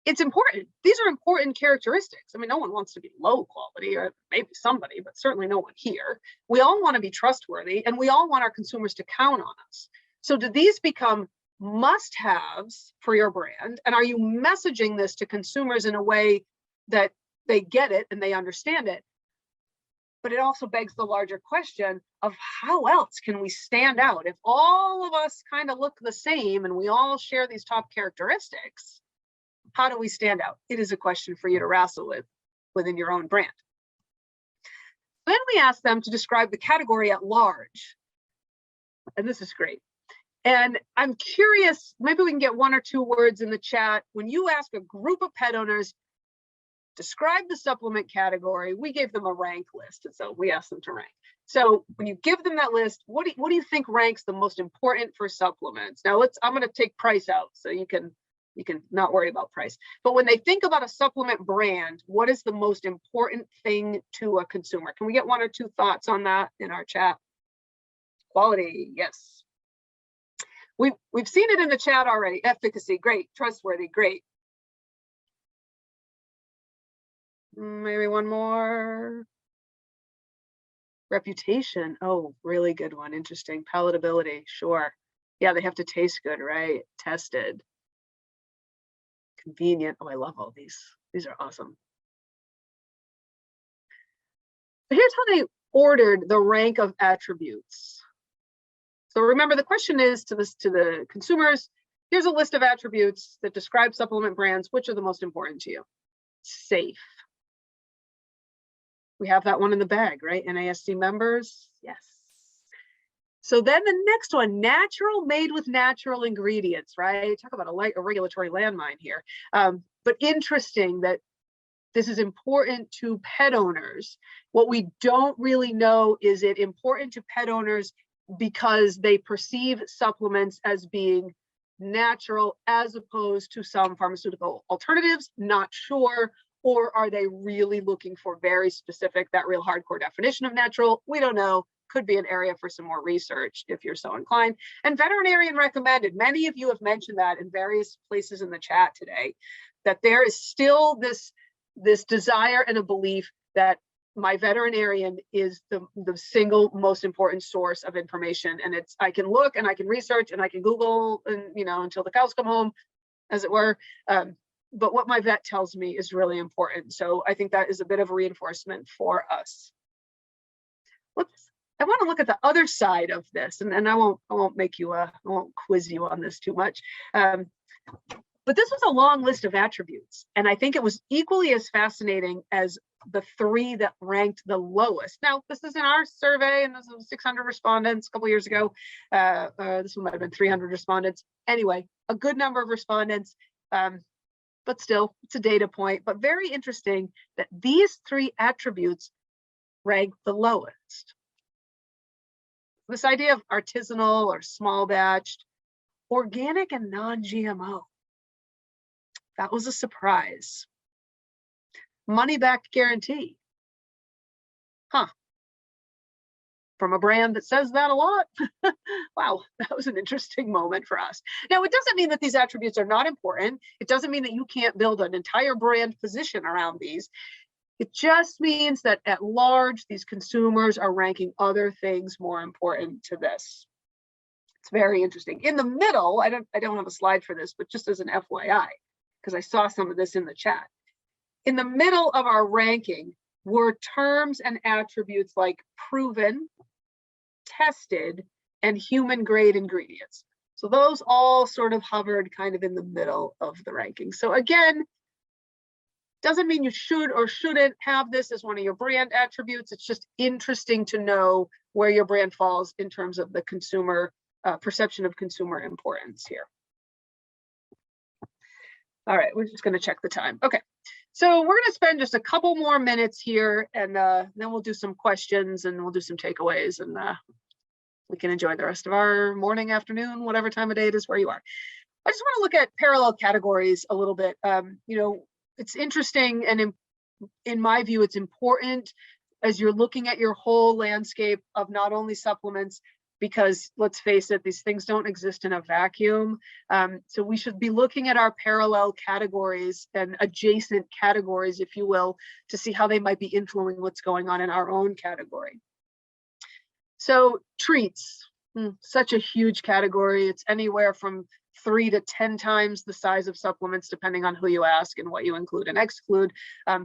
it's important. These are important characteristics. I mean, no one wants to be low quality, or maybe somebody, but certainly no one here. We all want to be trustworthy, and we all want our consumers to count on us. So do these become must-haves for your brand? And are you messaging this to consumers in a way that they get it and they understand it? But it also begs the larger question of how else can we stand out? If all of us kind of look the same and we all share these top characteristics, how do we stand out? It is a question for you to wrestle with within your own brand. Then we asked them to describe the category at large. And this is great. And I'm curious, maybe we can get 1 or 2 words in the chat. When you ask a group of pet owners, describe the supplement category, we gave them a rank list. And so we asked them to rank. So when you give them that list, what do you think ranks the most important for supplements? Now I'm going to take price out so you can not worry about price. But when they think about a supplement brand, what is the most important thing to a consumer? Can we get 1 or 2 thoughts on that in our chat? Quality, yes. We've seen it in the chat already. Efficacy, great. Trustworthy, great. Maybe 1 more. Reputation, oh, really good one. Interesting. Palatability, sure. Yeah, they have to taste good, right? Tested. Convenient. Oh, I love all these. These are awesome. But here's how they ordered the rank of attributes. So remember, the question is to the consumers, here's a list of attributes that describe supplement brands. Which are the most important to you? Safe. We have that one in the bag, right? NASC members, yes. So then the next one, natural, made with natural ingredients, right? Talk about a regulatory landmine here. But interesting that this is important to pet owners. What we don't really know, is it important to pet owners because they perceive supplements as being natural as opposed to some pharmaceutical alternatives? Not sure. Or are they really looking for very specific, that real hardcore definition of natural? We don't know. Could be an area for some more research if you're so inclined. And veterinarian recommended. Many of you have mentioned that in various places in the chat today, that there is still this desire and a belief that my veterinarian is the single most important source of information. And I can look and I can research and I can Google and until the cows come home, as it were. But what my vet tells me is really important. So I think that is a bit of a reinforcement for us. I want to look at the other side of this, and I won't quiz you on this too much. But this was a long list of attributes, and I think it was equally as fascinating as the 3 that ranked the lowest. Now, this is in our survey, and this was 600 respondents a couple years ago. This one might have been 300 respondents. Anyway, a good number of respondents. But still, it's a data point, but very interesting that these 3 attributes rank the lowest. This idea of artisanal or small batched, organic and non-GMO. That was a surprise. Money back guarantee. Huh. From a brand that says that a lot. Wow, that was an interesting moment for us. Now, it doesn't mean that these attributes are not important. It doesn't mean that you can't build an entire brand position around these. It just means that at large, these consumers are ranking other things more important to this. It's very interesting. In the middle, I don't have a slide for this, but just as an FYI, because I saw some of this in the chat. In the middle of our ranking were terms and attributes like proven, tested, and human grade ingredients. So those all sort of hovered kind of in the middle of the ranking. So again, doesn't mean you should or shouldn't have this as one of your brand attributes. It's just interesting to know where your brand falls in terms of the consumer perception of consumer importance here. All right, we're just going to check the time. Okay, so we're going to spend just a couple more minutes here, and then we'll do some questions and we'll do some takeaways, and we can enjoy the rest of our morning, afternoon, whatever time of day it is where you are. I just want to look at parallel categories a little bit. You know, it's interesting, and in my view, it's important as you're looking at your whole landscape of not only supplements, because let's face it, these things don't exist in a vacuum. So we should be looking at our parallel categories and adjacent categories, if you will, to see how they might be influencing what's going on in our own category. So treats, such a huge category. It's anywhere from 3 to 10 times the size of supplements, depending on who you ask and what you include and exclude.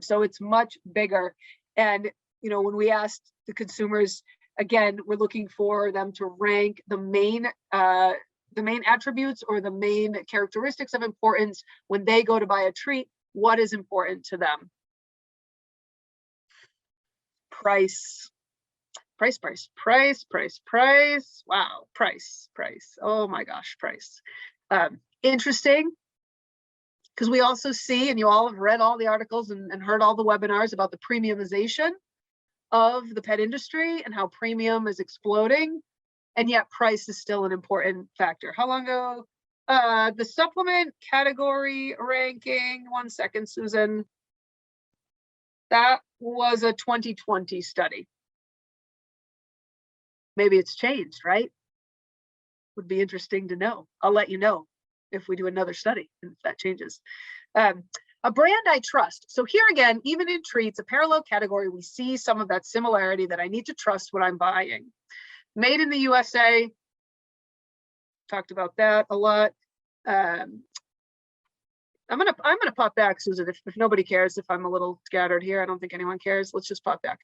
So it's much bigger. And, you know, when we asked the consumers, again, we're looking for them to rank the main attributes or the main characteristics of importance when they go to buy a treat. What is important to them? Price. Wow, price. Oh my gosh, price. Interesting, because we also see, and you all have read all the articles and heard all the webinars about the premiumization of the pet industry and how premium is exploding, and yet price is still an important factor. How long ago? The supplement category ranking, 1 second, Susan. That was a 2020 study. Maybe it's changed, right? Would be interesting to know. I'll let you know if we do another study and if that changes. A brand I trust. So here again, even in treats, a parallel category, we see some of that similarity that I need to trust what I'm buying. Made in the USA. Talked about that a lot. I'm gonna pop back, Susan, if nobody cares, if I'm a little scattered here. I don't think anyone cares. Let's just pop back.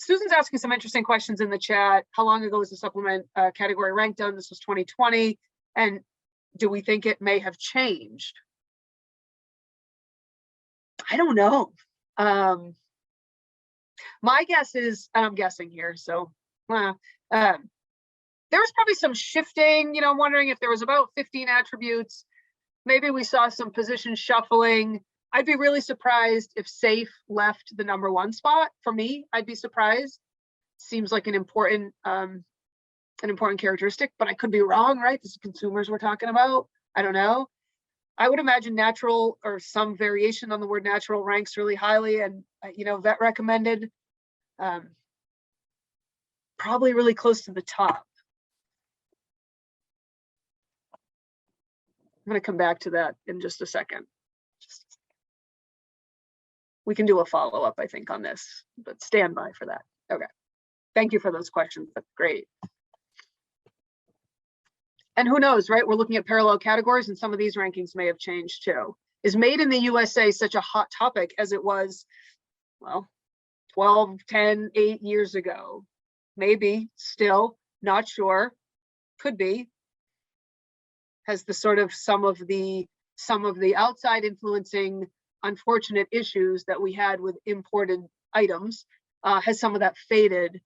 Susan's asking some interesting questions in the chat. How long ago was the supplement category rank done? This was 2020. And do we think it may have changed? I don't know. My guess is, and I'm guessing here, so there was probably some shifting. You know, I'm wondering if there was about 15 attributes. Maybe we saw some position shuffling. I'd be really surprised if safe left the #1 spot. For me, I'd be surprised. Seems like an important characteristic, but I could be wrong, right? This is consumers we're talking about. I don't know. I would imagine natural or some variation on the word natural ranks really highly, and you know, vet recommended, probably really close to the top. I'm going to come back to that in just a second. We can do a follow-up, I think, on this, but stand by for that. Okay. Thank you for those questions. That's great. And who knows, right? We're looking at parallel categories, and some of these rankings may have changed too. Is made in the USA such a hot topic as it was, well, 12, 10, 8 years ago? Maybe, still, not sure. Could be. Has the sort of some of the outside influencing unfortunate issues that we had with imported items, has some of that faded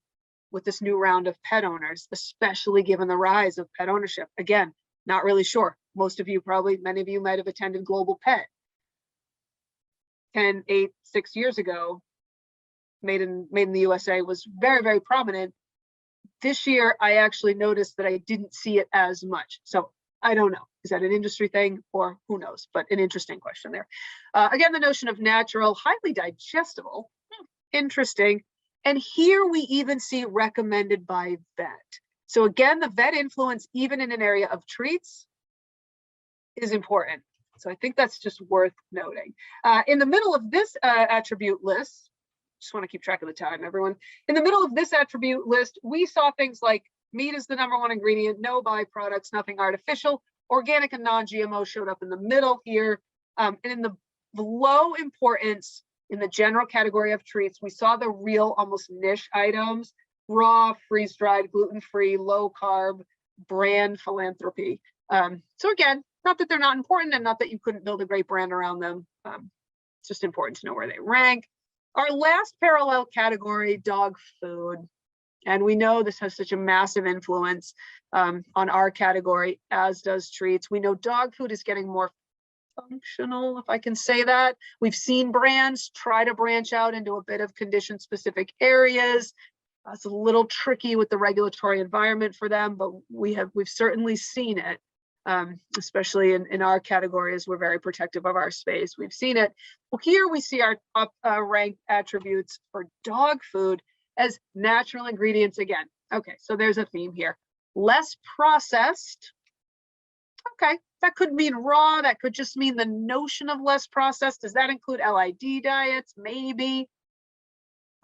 with this new round of pet owners, especially given the rise of pet ownership? Again, not really sure. Most of you probably, many of you might have attended Global Pet 10, 8, 6 years ago. Made in the USA was very, very prominent. This year, I actually noticed that I didn't see it as much. So I don't know. Is that an industry thing, or who knows? But an interesting question there. Again, the notion of natural, highly digestible, interesting. And here we even see recommended by vet. So again, the vet influence, even in an area of treats, is important. So I think that's just worth noting. In the middle of this attribute list, just want to keep track of the time, everyone. In the middle of this attribute list, we saw things like meat is the #1 ingredient, no byproducts, nothing artificial, organic and non-GMO showed up in the middle here. And in the low importance, in the general category of treats, we saw the real, almost niche items: raw, freeze-dried, gluten-free, low carb, brand philanthropy. So again, not that they're not important and not that you couldn't build a great brand around them. It's just important to know where they rank. Our last parallel category, dog food. And we know this has such a massive influence on our category, as does treats. We know dog food is getting more functional, if I can say that. We've seen brands try to branch out into a bit of condition-specific areas. It's a little tricky with the regulatory environment for them, but we've certainly seen it, especially in our categories. We're very protective of our space. We've seen it. Well, here we see our top ranked attributes for dog food as natural ingredients again. Okay, so there's a theme here. Less processed. Okay, that could mean raw. That could just mean the notion of less processed. Does that include LID diets? Maybe.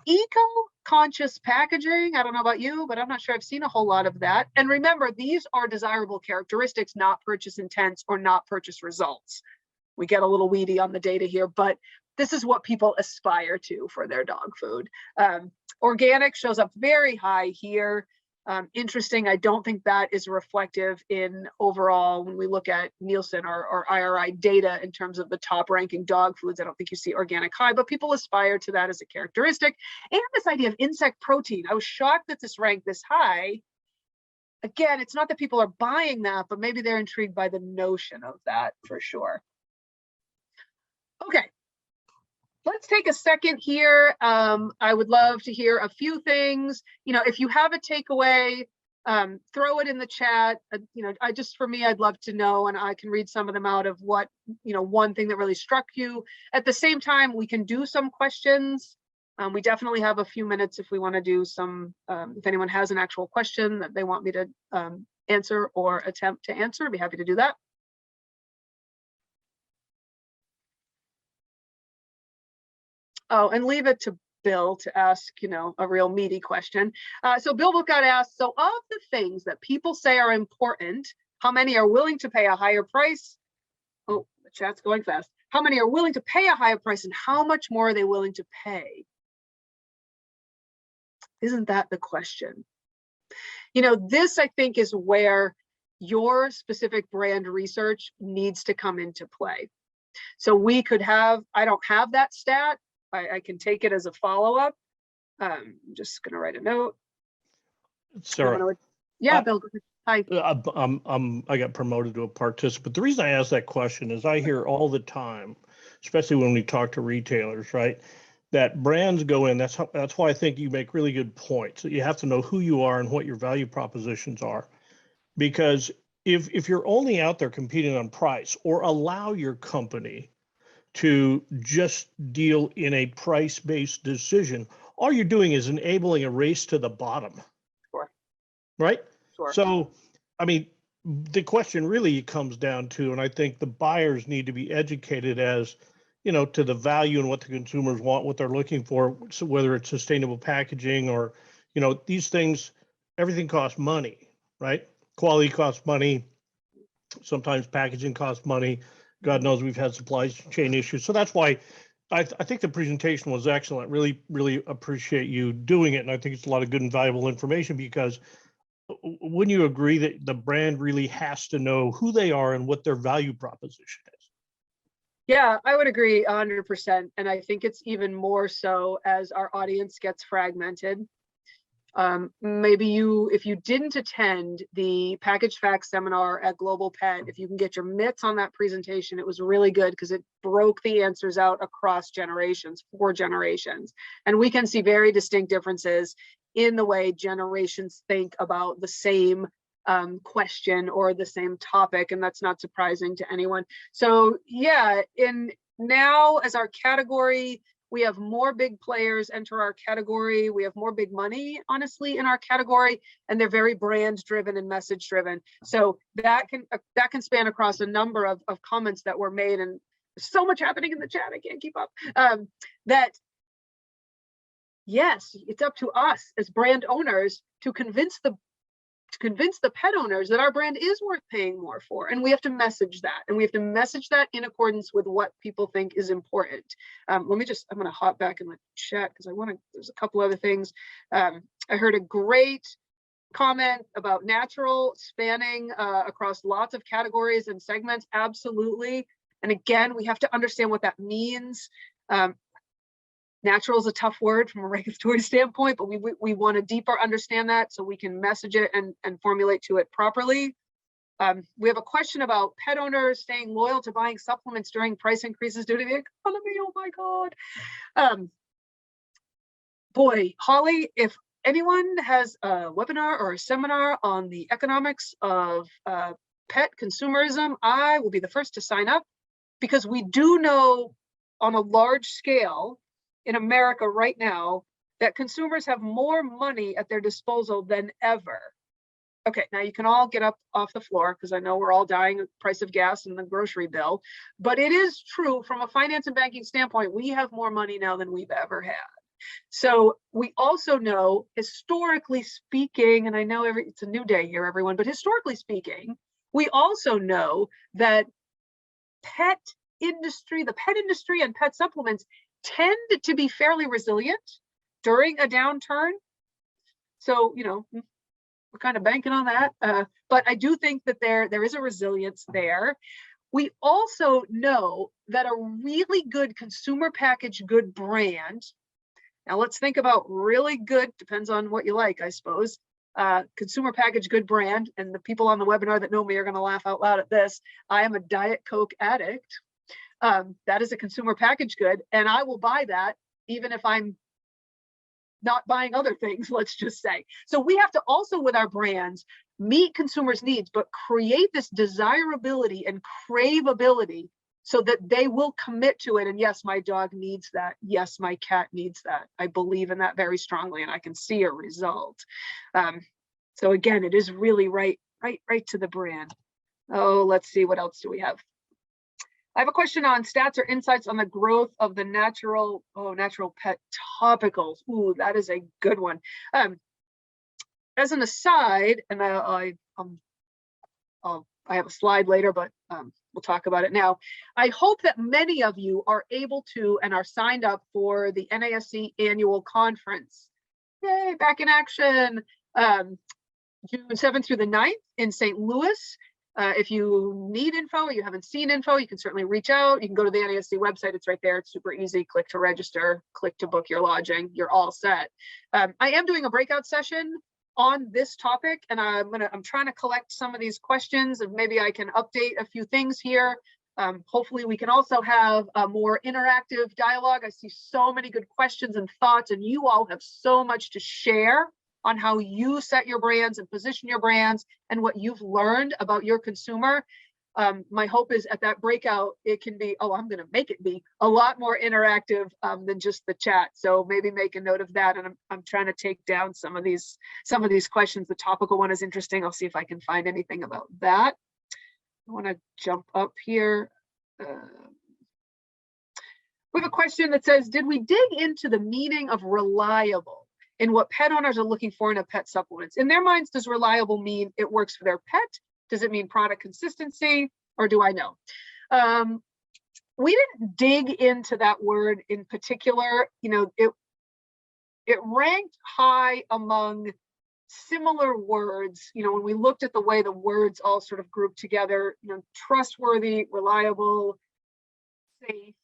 Eco-conscious packaging. I don't know about you, but I'm not sure I've seen a whole lot of that. And remember, these are desirable characteristics, not purchase intents or not purchase results. We get a little weedy on the data here, but this is what people aspire to for their dog food. Organic shows up very high here. Interesting. I don't think that is reflective in overall when we look at Nielsen or IRI data in terms of the top ranking dog foods. I don't think you see organic high, but people aspire to that as a characteristic. And this idea of insect protein. I was shocked that this ranked this high. Again, it's not that people are buying that, but maybe they're intrigued by the notion of that for sure. Okay. Let's take a second here. I would love to hear a few things. You know, if you have a takeaway, throw it in the chat. You know, for me, I'd love to know, and I can read some of them out of what, you know, one thing that really struck you. At the same time, we can do some questions. We definitely have a few minutes if we want to do some, if anyone has an actual question that they want me to answer or attempt to answer, I'd be happy to do that. Oh, and leave it to Bill to ask, you know, a real meaty question. So Bill got asked, so of the things that people say are important, how many are willing to pay a higher price? Oh, the chat's going fast. How many are willing to pay a higher price and how much more are they willing to pay? Isn't that the question? You know, this I think is where your specific brand research needs to come into play. So we could have, I don't have that stat. I can take it as a follow-up. I'm just going to write a note. Sarah. Yeah, Bill. Hi. I got promoted to a participant. The reason I ask that question is I hear all the time, especially when we talk to retailers, right, that brands go in. That's why I think you make really good points. You have to know who you are and what your value propositions are, because if you're only out there competing on price or allow your company to just deal in a price-based decision, all you're doing is enabling a race to the bottom. Sure. Right? Sure. So, I mean, the question really comes down to, and I think the buyers need to be educated as, you know, to the value and what the consumers want, what they're looking for, so whether it's sustainable packaging or, you know, these things, everything costs money, right? Quality costs money. Sometimes packaging costs money. God knows we've had supply chain issues. So that's why I think the presentation was excellent. Really, really appreciate you doing it. And I think it's a lot of good and valuable information, because wouldn't you agree that the brand really has to know who they are and what their value proposition is? Yeah, I would agree 100%. And I think it's even more so as our audience gets fragmented. Maybe if you didn't attend the Packaged Facts seminar at Global Pet, if you can get your mitts on that presentation, it was really good because it broke the answers out across generations, 4 generations. And we can see very distinct differences in the way generations think about the same question or the same topic, and that's not surprising to anyone. So yeah, now as our category, we have more big players enter our category. We have more big money, honestly, in our category, and they're very brand driven and message driven. So that can span across a number of comments that were made, and there's so much happening in the chat, I can't keep up. That yes, it's up to us as brand owners to convince the pet owners that our brand is worth paying more for. And we have to message that. And we have to message that in accordance with what people think is important. I'm going to hop back in the chat because there's a couple other things. I heard a great comment about natural spanning across lots of categories and segments. Absolutely. And again, we have to understand what that means. Natural is a tough word from a regulatory standpoint, but we want to deeper understand that so we can message it and formulate to it properly. We have a question about pet owners staying loyal to buying supplements during price increases due to the economy. Oh my God. Boy, Holly, if anyone has a webinar or a seminar on the economics of pet consumerism, I will be the first to sign up, because we do know on a large scale in America right now that consumers have more money at their disposal than ever. Okay, now you can all get up off the floor, because I know we're all dying of the price of gas and the grocery bill, but it is true from a finance and banking standpoint, we have more money now than we've ever had. So we also know, historically speaking, and I know it's a new day here, everyone, but historically speaking, we also know that the pet industry and pet supplements tend to be fairly resilient during a downturn. So, you know, we're kind of banking on that. But I do think that there is a resilience there. We also know that a really good consumer packaged good brand, now let's think about really good, depends on what you like, I suppose. Consumer packaged good brand, and the people on the webinar that know me are going to laugh out loud at this. I am a Diet Coke addict. That is a consumer packaged good, and I will buy that even if I'm not buying other things, let's just say. So we have to also, with our brands, meet consumers' needs, but create this desirability and craveability so that they will commit to it. And yes, my dog needs that. Yes, my cat needs that. I believe in that very strongly, and I can see a result. So again, it is really right to the brand. Oh, let's see, what else do we have? I have a question on stats or insights on the growth of the natural pet topicals. Ooh, that is a good one. As an aside, and I have a slide later, but we'll talk about it now. I hope that many of you are able to and are signed up for the NASC annual conference. Yay, back in action. June 7th through the 9th in St. Louis. If you need info, you haven't seen info, you can certainly reach out. You can go to the NASC website. It's right there. It's super easy. Click to register, click to book your lodging. You're all set. I am doing a breakout session on this topic, and I'm trying to collect some of these questions, and maybe I can update a few things here. Hopefully we can also have a more interactive dialogue. I see so many good questions and thoughts, and you all have so much to share on how you set your brands and position your brands and what you've learned about your consumer. My hope is at that breakout, it can be, I'm going to make it be a lot more interactive than just the chat. So maybe make a note of that. And I'm trying to take down some of these questions. The topical one is interesting. I'll see if I can find anything about that. I want to jump up here. We have a question that says, did we dig into the meaning of reliable in what pet owners are looking for in a pet supplements? In their minds, does reliable mean it works for their pet? Does it mean product consistency, or do I know? We didn't dig into that word in particular. You know, it ranked high among similar words. You know, when we looked at the way the words all sort of grouped together, you know, trustworthy, reliable, safe.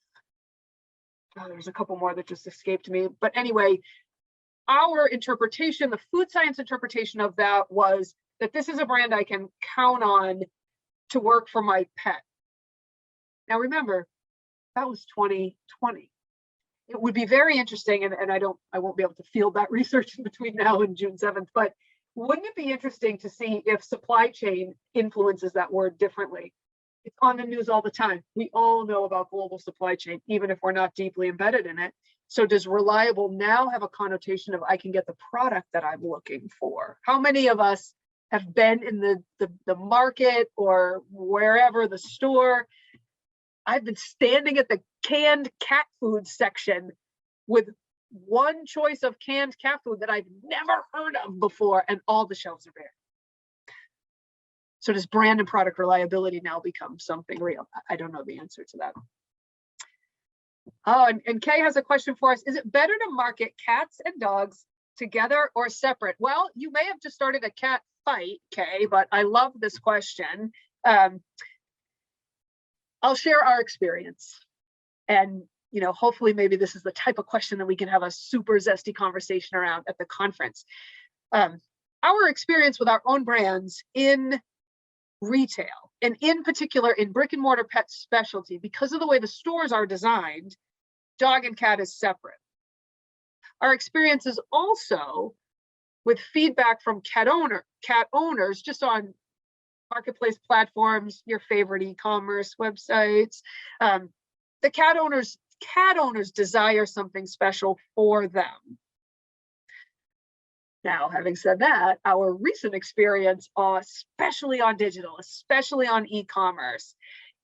Oh, there's a couple more that just escaped me. But anyway, our interpretation, the food science interpretation of that was that this is a brand I can count on to work for my pet. Now remember, that was 2020. It would be very interesting, and I won't be able to field that research in between now and June 7th, but wouldn't it be interesting to see if supply chain influences that word differently? It's on the news all the time. We all know about global supply chain, even if we're not deeply embedded in it. So does reliable now have a connotation of I can get the product that I'm looking for? How many of us have been in the market or wherever, the store? I've been standing at the canned cat food section with one choice of canned cat food that I've never heard of before, and all the shelves are bare. So does brand and product reliability now become something real? I don't know the answer to that. Oh, and Kay has a question for us. Is it better to market cats and dogs together or separate? Well, you may have just started a cat fight, Kay, but I love this question. I'll share our experience, and hopefully maybe this is the type of question that we can have a super zesty conversation around at the conference. Our experience with our own brands in retail, and in particular in brick and mortar pet specialty, because of the way the stores are designed, dog and cat is separate. Our experience is also with feedback from cat owners just on marketplace platforms, your favorite e-commerce websites. The cat owners desire something special for them. Now, having said that, our recent experience, especially on digital, especially on e-commerce,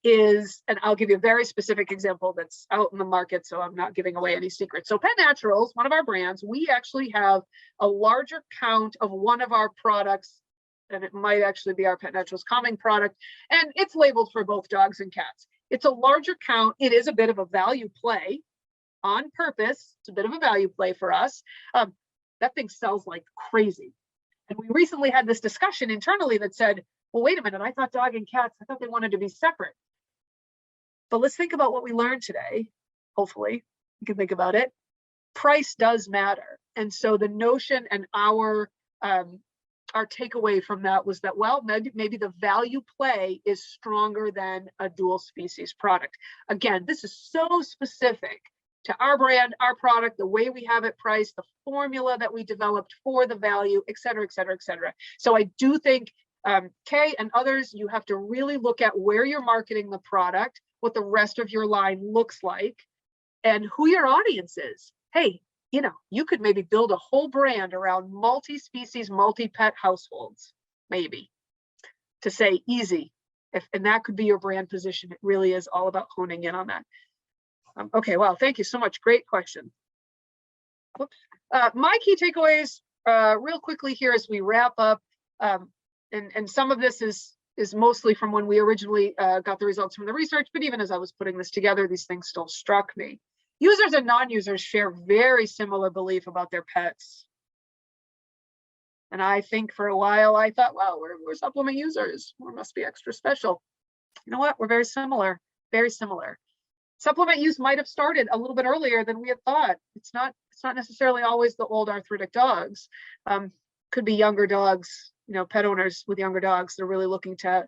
is, and I'll give you a very specific example that's out in the market, so I'm not giving away any secrets. So Pet Naturals, one of our brands, we actually have a larger count of one of our products, and it might actually be our Pet Naturals Calming product, and it's labeled for both dogs and cats. It's a larger count. It is a bit of a value play on purpose. It's a bit of a value play for us. That thing sells like crazy. And we recently had this discussion internally that said, well, wait a minute, I thought dog and cats, I thought they wanted to be separate. But let's think about what we learned today. Hopefully, you can think about it. Price does matter. And so the notion and our takeaway from that was that, well, maybe the value play is stronger than a dual species product. Again, this is so specific to our brand, our product, the way we have it priced, the formula that we developed for the value, et cetera, et cetera, et cetera. So I do think, Kay and others, you have to really look at where you're marketing the product, what the rest of your line looks like, and who your audience is. Hey, you could maybe build a whole brand around multi-species, multi-pet households, maybe, to say easy. And that could be your brand position. It really is all about honing in on that. Okay, well, thank you so much. Great question. Whoops. My key takeaways real quickly here as we wrap up, and some of this is mostly from when we originally got the results from the research, but even as I was putting this together, these things still struck me. Users and non-users share very similar belief about their pets. And I think for a while I thought, well, we're supplement users. We must be extra special. You know what? We're very similar, very similar. Supplement use might have started a little bit earlier than we had thought. It's not necessarily always the old arthritic dogs. Could be younger dogs, pet owners with younger dogs that are really looking to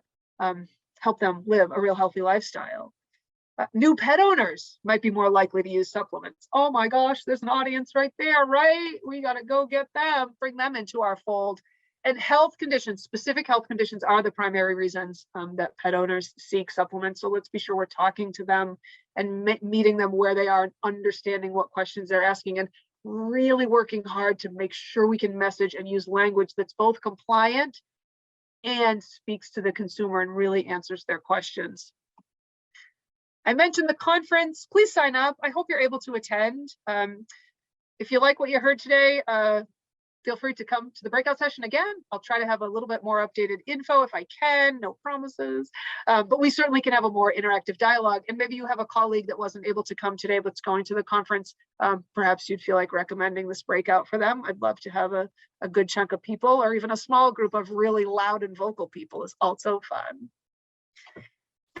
help them live a real healthy lifestyle. New pet owners might be more likely to use supplements. Oh my gosh, there's an audience right there, right? We got to go get them, bring them into our fold. And health conditions, specific health conditions are the primary reasons that pet owners seek supplements. So let's be sure we're talking to them and meeting them where they are, and understanding what questions they're asking, and really working hard to make sure we can message and use language that's both compliant and speaks to the consumer and really answers their questions. I mentioned the conference. Please sign up. I hope you're able to attend. If you like what you heard today, feel free to come to the breakout session again. I'll try to have a little bit more updated info if I can, no promises, but we certainly can have a more interactive dialogue. And maybe you have a colleague that wasn't able to come today but's going to the conference. Perhaps you'd feel like recommending this breakout for them. I'd love to have a good chunk of people, or even a small group of really loud and vocal people is also fun.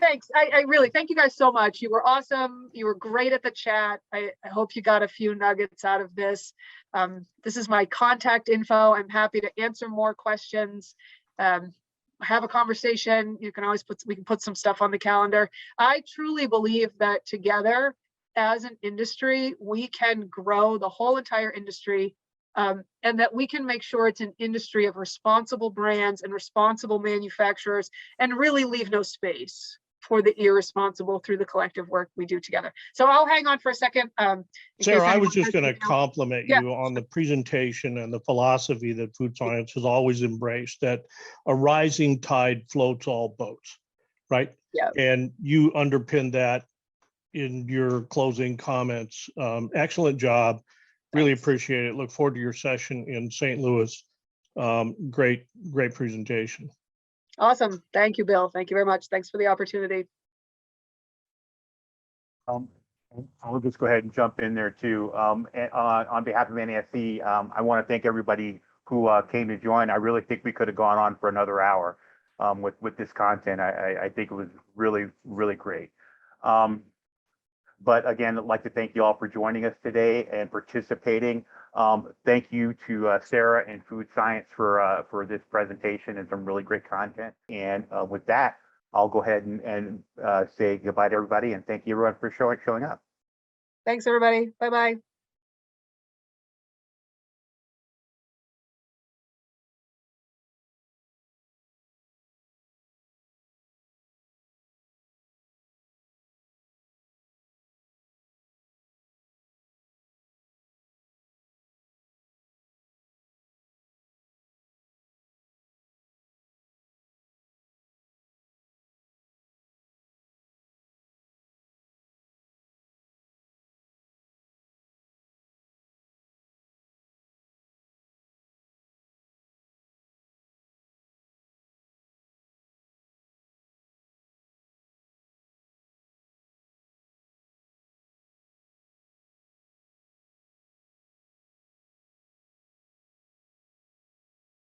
Thanks. I really thank you guys so much. You were awesome. You were great at the chat. I hope you got a few nuggets out of this. This is my contact info. I'm happy to answer more questions. Have a conversation. You can always we can put some stuff on the calendar. I truly believe that together as an industry, we can grow the whole entire industry, and that we can make sure it's an industry of responsible brands and responsible manufacturers, and really leave no space for the irresponsible through the collective work we do together. So I'll hang on for a second. Sarah, I was just going to compliment you on the presentation and the philosophy that FoodScience has always embraced, that a rising tide floats all boats, right? Yeah. And you underpinned that in your closing comments. Excellent job. Really appreciate it. Look forward to your session in St. Louis. Great presentation. Awesome. Thank you, Bill. Thank you very much. Thanks for the opportunity. I'll just go ahead and jump in there too. On behalf of NASC, I want to thank everybody who came to join. I really think we could have gone on for another hour with this content. I think it was really, really great. But again, I'd like to thank you all for joining us today and participating. Thank you to Sarah and FoodScience for this presentation and some really great content. And with that, I'll go ahead and say goodbye to everybody and thank you everyone for showing up. Thanks, everybody. Bye-bye.